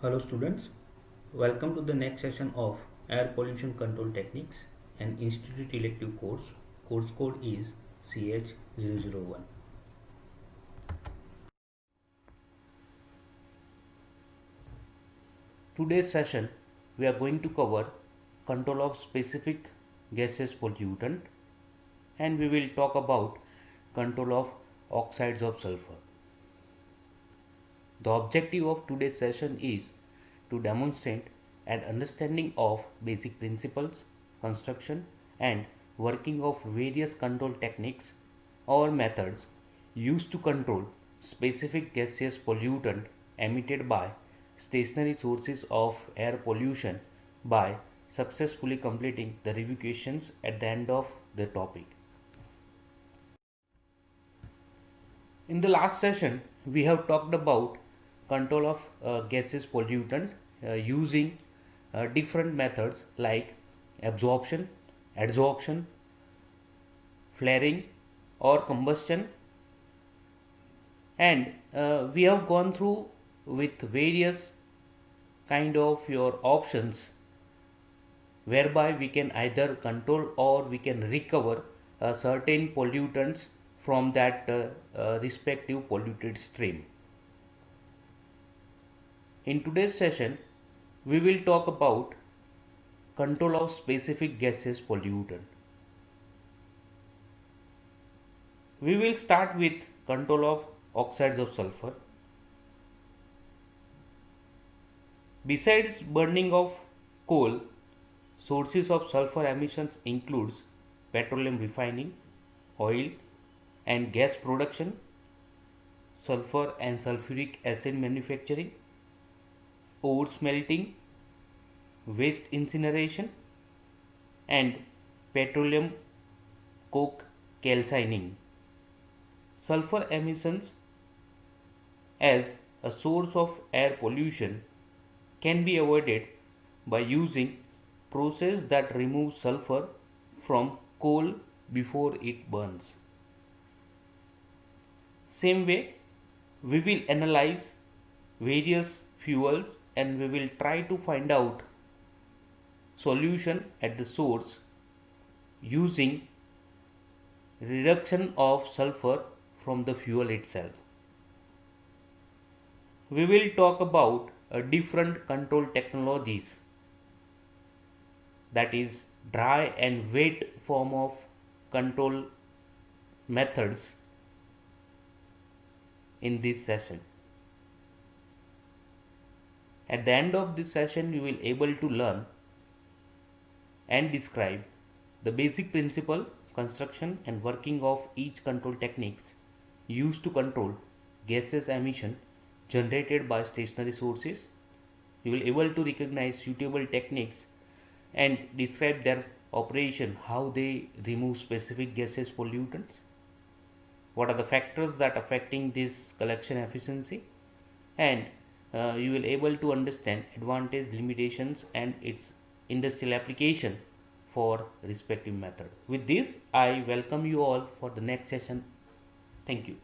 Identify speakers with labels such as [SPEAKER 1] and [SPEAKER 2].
[SPEAKER 1] Hello students, welcome to the next session of Air Pollution Control Techniques, an institute elective course. Course code is CH001. Today's session we are going to cover control of specific gaseous pollutant, and we will talk about control of oxides of sulfur. The objective of today's session is to demonstrate an understanding of basic principles, construction and working of various control techniques or methods used to control specific gaseous pollutant emitted by stationary sources of air pollution by successfully completing the revocations at the end of the topic. In the last session, we have talked about control of gaseous pollutant using different methods like absorption, adsorption, flaring or combustion, and we have gone through with various kind of your options whereby we can either control or we can recover certain pollutants from that respective polluted stream. In today's session, we will talk about control of specific gaseous pollutant. We will start with control of oxides of sulfur. Besides burning of coal, sources of sulfur emissions includes petroleum refining, oil and gas production, sulfur and sulfuric acid manufacturing, ore smelting, waste incineration and petroleum coke calcining. Sulfur emissions as a source of air pollution can be avoided by using process that removes sulfur from coal before it burns. Same way, we will analyze various fuels and we will try to find out solution at the source using reduction of sulfur from the fuel itself. We will talk about different control technologies, that is dry and wet form of control methods in this session. At the end of this session, you will able to learn and describe the basic principle, construction and working of each control techniques used to control gaseous emission generated by stationary sources. You will able to recognize suitable techniques and describe their operation, how they remove specific gaseous pollutants, what are the factors that affecting this collection efficiency, and you will able to understand advantage, limitations and its industrial application for respective method. With this, I welcome you all for the next session. Thank you.